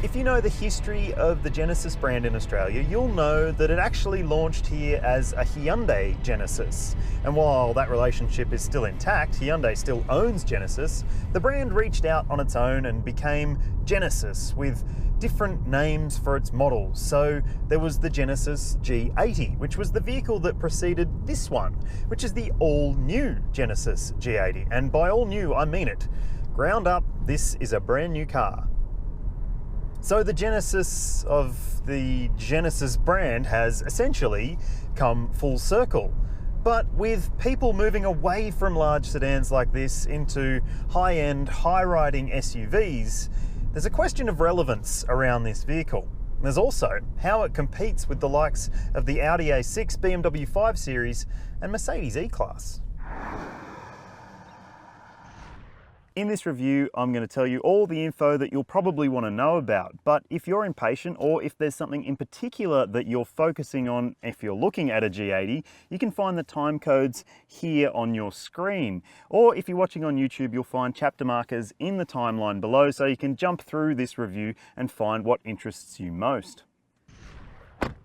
If you know the history of the Genesis brand in Australia, you'll know that it actually launched here as a Hyundai Genesis. And while that relationship is still intact, Hyundai still owns Genesis, the brand reached out on its own and became Genesis with different names for its models. So there was the Genesis G80, which was the vehicle that preceded this one, which is the all-new Genesis G80. And by all new, I mean it. Ground up, this is a brand new car. So the genesis of the Genesis brand has essentially come full circle. But with people moving away from large sedans like this into high-end, high-riding SUVs, there's a question of relevance around this vehicle. There's also how it competes with the likes of the Audi A6, BMW 5 Series, and Mercedes E-Class. In this review, I'm going to tell you all the info that you'll probably want to know about, but if you're impatient or if there's something in particular that you're focusing on if you're looking at a G80, you can find the time codes here on your screen. Or if you're watching on YouTube, you'll find chapter markers in the timeline below so you can jump through this review and find what interests you most.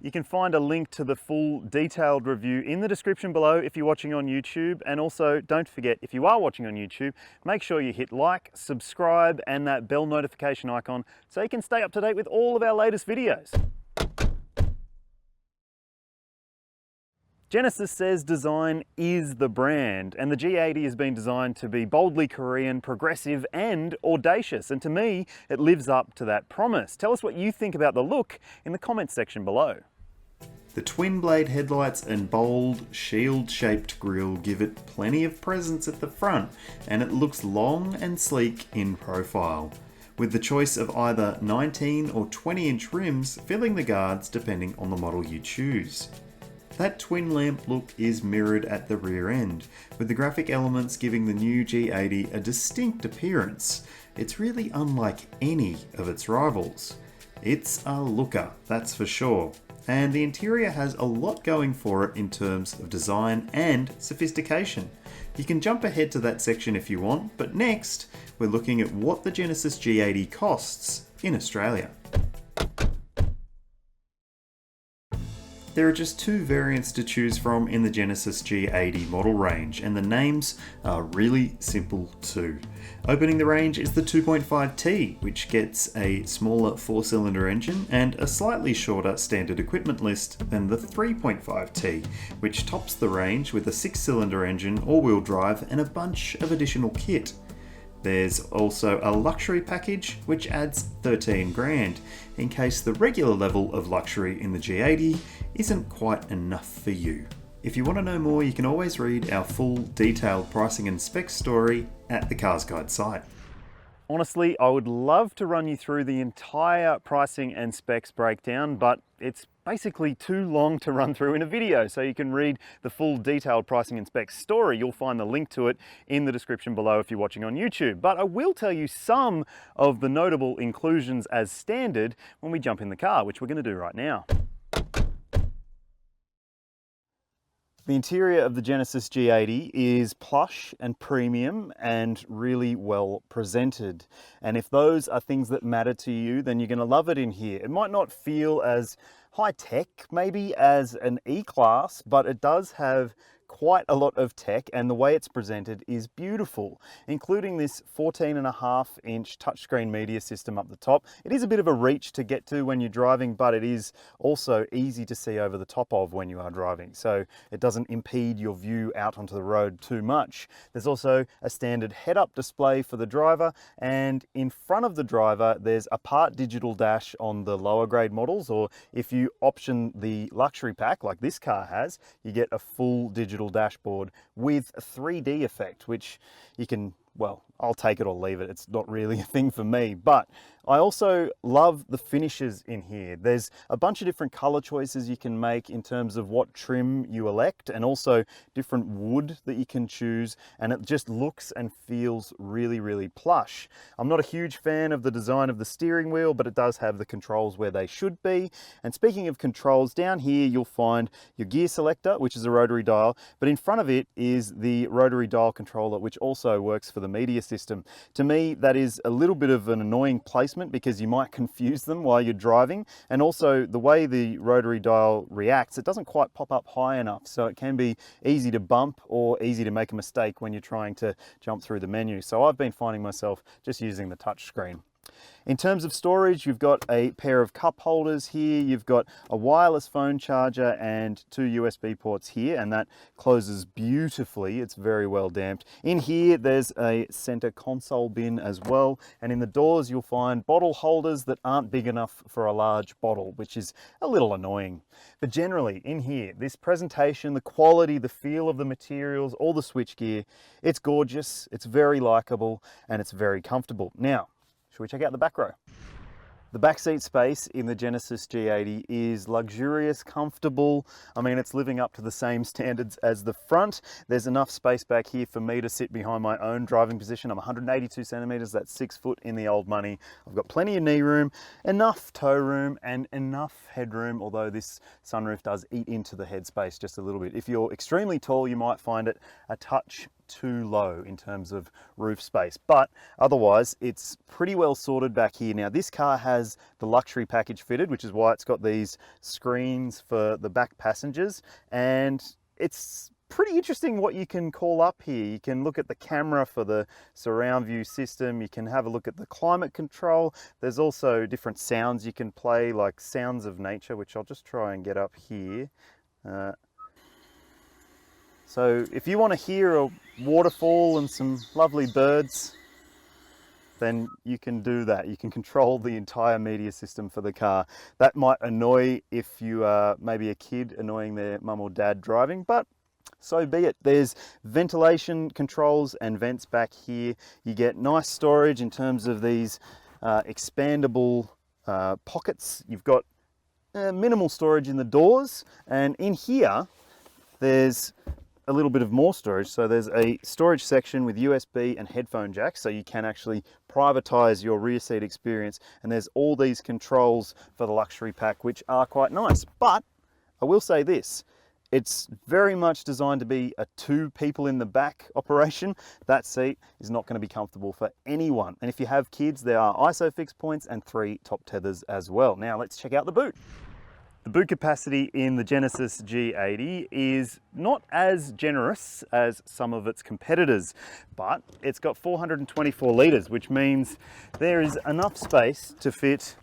You can find a link to the full detailed review in the description below if you're watching on YouTube. And also don't forget, if you are watching on YouTube, make sure you hit like, subscribe, and that bell notification icon so you can stay up to date with all of our latest videos. Genesis says design is the brand, and the G80 has been designed to be boldly Korean, progressive, and audacious. And to me, it lives up to that promise. Tell us what you think about the look in the comments section below. The twin blade headlights and bold shield-shaped grille give it plenty of presence at the front, and it looks long and sleek in profile, with the choice of either 19 or 20-inch rims filling the guards depending on the model you choose. That twin lamp look is mirrored at the rear end, with the graphic elements giving the new G80 a distinct appearance. It's really unlike any of its rivals. It's a looker, that's for sure. And the interior has a lot going for it in terms of design and sophistication. You can jump ahead to that section if you want, but next we're looking at what the Genesis G80 costs in Australia. There are just two variants to choose from in the Genesis G80 model range, and the names are really simple too. Opening the range is the 2.5T, which gets a smaller 4-cylinder engine and a slightly shorter standard equipment list than the 3.5T, which tops the range with a 6-cylinder engine, all-wheel drive, and a bunch of additional kit. There's also a luxury package which adds 13 grand in case the regular level of luxury in the G80 isn't quite enough for you. If you want to know more, you can always read our full detailed pricing and specs story at the CarsGuide site. Honestly, I would love to run you through the entire pricing and specs breakdown, but it's basically too long to run through in a video, so you can read the full detailed pricing and specs story. You'll find the link to it in the description below if you're watching on YouTube. But I will tell you some of the notable inclusions as standard when we jump in the car, which we're going to do right now. The interior of the Genesis G80 is plush and premium and really well presented. And if those are things that matter to you, then you're going to love it in here. It might not feel as high-tech maybe as an E-Class, but it does have quite a lot of tech, and the way it's presented is beautiful, including this 14.5-inch touchscreen media system up the top. It is a bit of a reach to get to when you're driving, but it is also easy to see over the top of when you are driving, so it doesn't impede your view out onto the road too much. There's also a standard head-up display for the driver, and in front of the driver there's a part digital dash on the lower grade models, or if you option the luxury pack like this car has, you get a full digital dashboard with a 3D effect, which you can, well, I'll take it or leave it. It's not really a thing for me, but I also love the finishes in here. There's a bunch of different color choices you can make in terms of what trim you elect, and also different wood that you can choose, and it just looks and feels really, really plush. I'm not a huge fan of the design of the steering wheel, but it does have the controls where they should be. And speaking of controls, down here you'll find your gear selector, which is a rotary dial, but in front of it is the rotary dial controller, which also works for the media system. To me, that is a little bit of an annoying placement because you might confuse them while you're driving, and also the way the rotary dial reacts, it doesn't quite pop up high enough, so it can be easy to bump or easy to make a mistake when you're trying to jump through the menu. So I've been finding myself just using the touch screen. In terms of storage, you've got a pair of cup holders here, you've got a wireless phone charger and 2 USB ports here, and that closes beautifully. It's very well damped. In here, there's a center console bin as well, and in the doors, you'll find bottle holders that aren't big enough for a large bottle, which is a little annoying. But generally, in here, this presentation, the quality, the feel of the materials, all the switchgear, it's gorgeous, it's very likable, and it's very comfortable. Now, should we check out the back row? The back seat space in the Genesis G80 is luxurious, comfortable. I mean, it's living up to the same standards as the front. There's enough space back here for me to sit behind my own driving position. I'm 182 centimeters, that's 6 foot in the old money. I've got plenty of knee room, enough toe room, and enough headroom, although this sunroof does eat into the headspace just a little bit. If you're extremely tall, you might find it a touch too low in terms of roof space, but otherwise it's pretty well sorted back here. Now this car has the luxury package fitted, which is why it's got these screens for the back passengers, and it's pretty interesting what you can call up here. You can look at the camera for the surround view system, you can have a look at the climate control. There's also different sounds you can play, like sounds of nature, which I'll just try and get up here. So if you want to hear a waterfall and some lovely birds, then you can do that. You can control the entire media system for the car. That might annoy if you are maybe a kid annoying their mum or dad driving, but so be it. There's ventilation controls and vents back here. You get nice storage in terms of these expandable pockets. You've got minimal storage in the doors, and in here there's a little bit of more storage. So there's a storage section with USB and headphone jacks, so you can actually privatize your rear seat experience, and there's all these controls for the luxury pack, which are quite nice. But I will say this, it's very much designed to be a 2 people in the back operation. That seat is not going to be comfortable for anyone, and if you have kids, there are ISO fix points and 3 top tethers as well. Now let's check out the boot. The boot capacity in the Genesis G80 is not as generous as some of its competitors, but it's got 424 litres, which means there is enough space to fit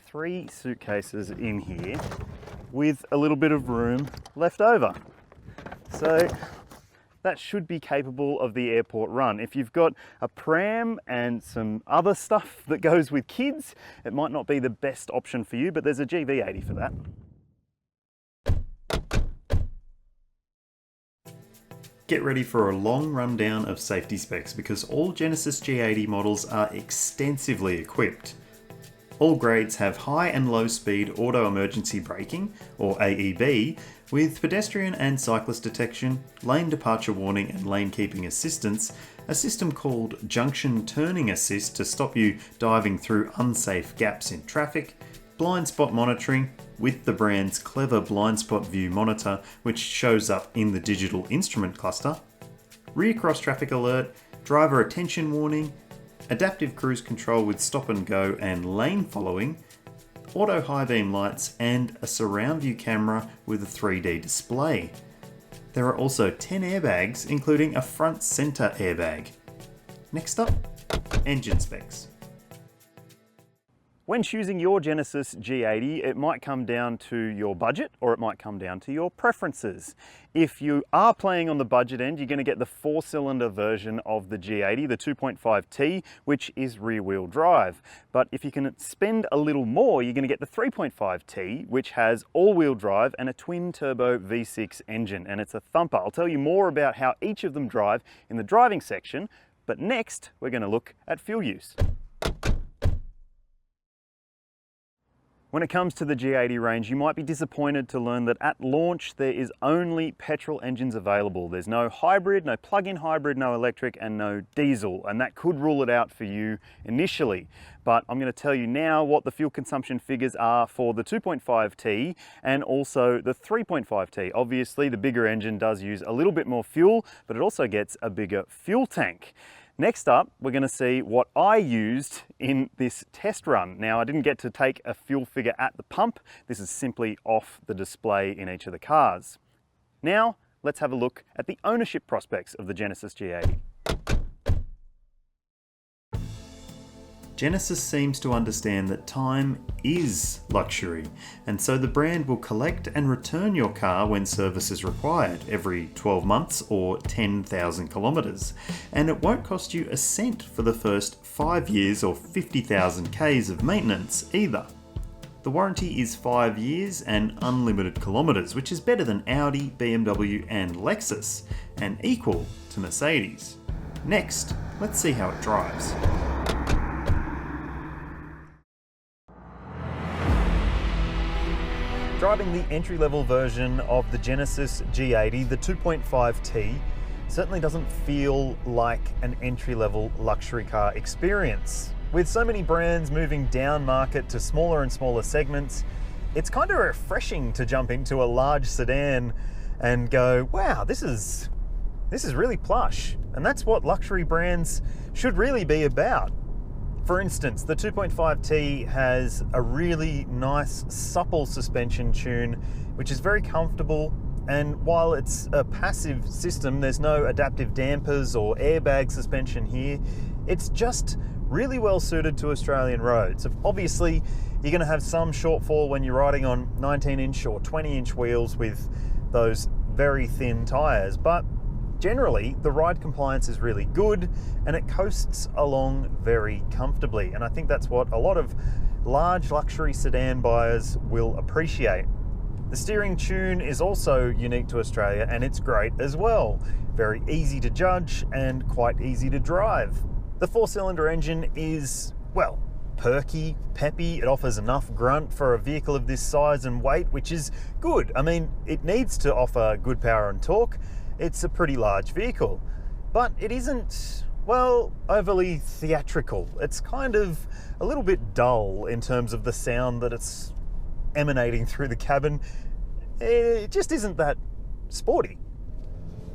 3 suitcases in here with a little bit of room left over. So that should be capable of the airport run. If you've got a pram and some other stuff that goes with kids, it might not be the best option for you, but there's a GV80 for that. Get ready for a long rundown of safety specs because all Genesis G80 models are extensively equipped. All grades have high and low speed auto emergency braking, or AEB, with pedestrian and cyclist detection, lane departure warning and lane keeping assistance, a system called junction turning assist to stop you diving through unsafe gaps in traffic, blind spot monitoring with the brand's clever blind spot view monitor, which shows up in the digital instrument cluster, rear cross traffic alert, driver attention warning, adaptive cruise control with stop and go and lane following, auto high beam lights, and a surround view camera with a 3D display. There are also 10 airbags, including a front center airbag. Next up, engine specs. When choosing your Genesis G80, it might come down to your budget or it might come down to your preferences. If you are playing on the budget end, you're going to get the 4-cylinder version of the G80, the 2.5T, which is rear-wheel drive. But if you can spend a little more, you're going to get the 3.5T, which has all-wheel drive and a twin-turbo V6 engine, and it's a thumper. I'll tell you more about how each of them drive in the driving section, but next we're going to look at fuel use. When it comes to the G80 range, you might be disappointed to learn that at launch there is only petrol engines available. There's no hybrid, no plug-in hybrid, no electric, and no diesel, and that could rule it out for you initially. But I'm going to tell you now what the fuel consumption figures are for the 2.5T and also the 3.5T. Obviously, the bigger engine does use a little bit more fuel, but it also gets a bigger fuel tank. Next up, we're going to see what I used in this test run. Now, I didn't get to take a fuel figure at the pump. This is simply off the display in each of the cars. Now, let's have a look at the ownership prospects of the Genesis G80. Genesis seems to understand that time is luxury, and so the brand will collect and return your car when service is required, every 12 months or 10,000 kilometres, and it won't cost you a cent for the first 5 years or 50,000 Ks of maintenance either. The warranty is 5 years and unlimited kilometres, which is better than Audi, BMW and Lexus, and equal to Mercedes. Next, let's see how it drives. Driving the entry-level version of the Genesis G80, the 2.5T, certainly doesn't feel like an entry-level luxury car experience. With so many brands moving down market to smaller and smaller segments, it's kind of refreshing to jump into a large sedan and go, wow, this is really plush. And that's what luxury brands should really be about. For instance, the 2.5T has a really nice, supple suspension tune, which is very comfortable. And while it's a passive system, there's no adaptive dampers or airbag suspension here. It's just really well suited to Australian roads. Obviously, you're going to have some shortfall when you're riding on 19-inch or 20-inch wheels with those very thin tyres, but generally, the ride compliance is really good and it coasts along very comfortably. And I think that's what a lot of large luxury sedan buyers will appreciate. The steering tune is also unique to Australia and it's great as well. Very easy to judge and quite easy to drive. The 4-cylinder engine is, well, perky, peppy. It offers enough grunt for a vehicle of this size and weight, which is good. I mean, it needs to offer good power and torque. It's a pretty large vehicle, but it isn't, well, overly theatrical. It's kind of a little bit dull in terms of the sound that it's emanating through the cabin. It just isn't that sporty.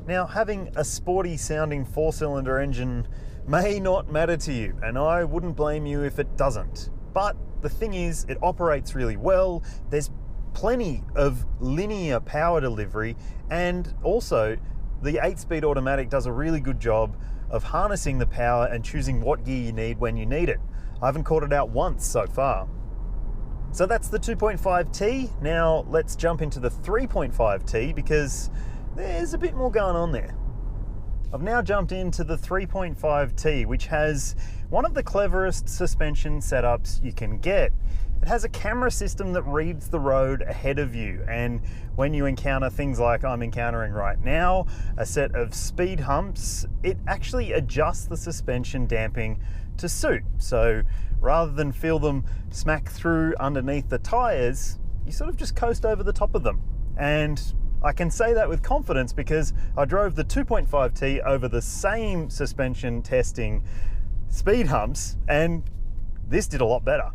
Now, having a sporty sounding 4-cylinder engine may not matter to you, and I wouldn't blame you if it doesn't. But the thing is, it operates really well. There's plenty of linear power delivery, and also the 8-speed automatic does a really good job of harnessing the power and choosing what gear you need when you need it. I haven't caught it out once so far. So that's the 2.5T. Now let's jump into the 3.5T because there's a bit more going on there. I've now jumped into the 3.5T, which has one of the cleverest suspension setups you can get. It has a camera system that reads the road ahead of you, and when you encounter things like I'm encountering right now, a set of speed humps, it actually adjusts the suspension damping to suit. So rather than feel them smack through underneath the tyres, you sort of just coast over the top of them. And I can say that with confidence because I drove the 2.5T over the same suspension testing speed humps, and this did a lot better.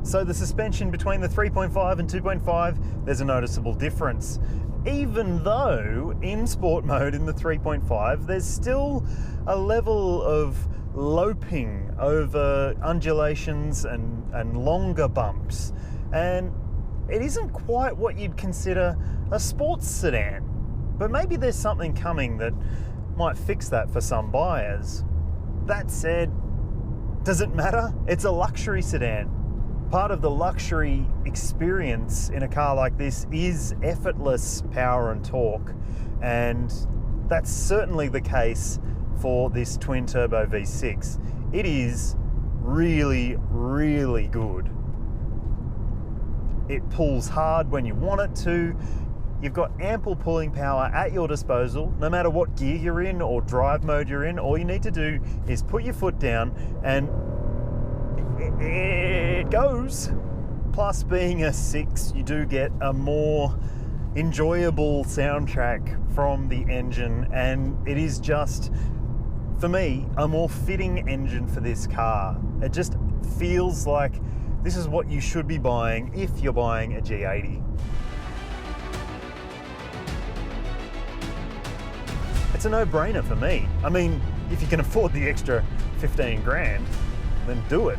So the suspension between the 3.5 and 2.5, there's a noticeable difference. Even though in sport mode in the 3.5, there's still a level of loping over undulations and longer bumps. And it isn't quite what you'd consider a sports sedan. But maybe there's something coming that might fix that for some buyers. That said, does it matter? It's a luxury sedan. Part of the luxury experience in a car like this is effortless power and torque, and that's certainly the case for this twin-turbo V6. It is really, really good. It pulls hard when you want it to. You've got ample pulling power at your disposal, no matter what gear you're in or drive mode you're in. All you need to do is put your foot down and it goes. Plus, being a 6, you do get a more enjoyable soundtrack from the engine, and it is just, for me, a more fitting engine for this car. It just feels like this is what you should be buying if you're buying a G80. it's a no-brainer for me. I mean, if you can afford the extra 15 grand, then do it.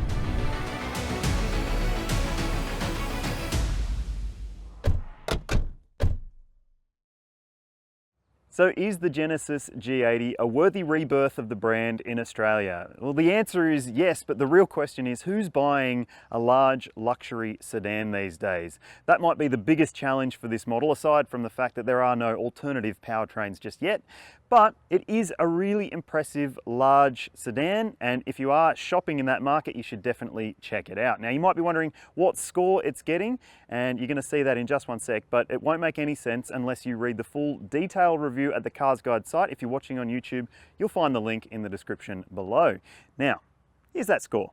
So is the Genesis G80 a worthy rebirth of the brand in Australia? Well, the answer is yes, but the real question is who's buying a large luxury sedan these days? That might be the biggest challenge for this model, aside from the fact that there are no alternative powertrains just yet. But it is a really impressive large sedan, and if you are shopping in that market, you should definitely check it out. Now, you might be wondering what score it's getting, and you're going to see that in just one sec, but it won't make any sense unless you read the full detailed review at the CarsGuide site. If you're watching on YouTube, you'll find the link in the description below. Now, here's that score.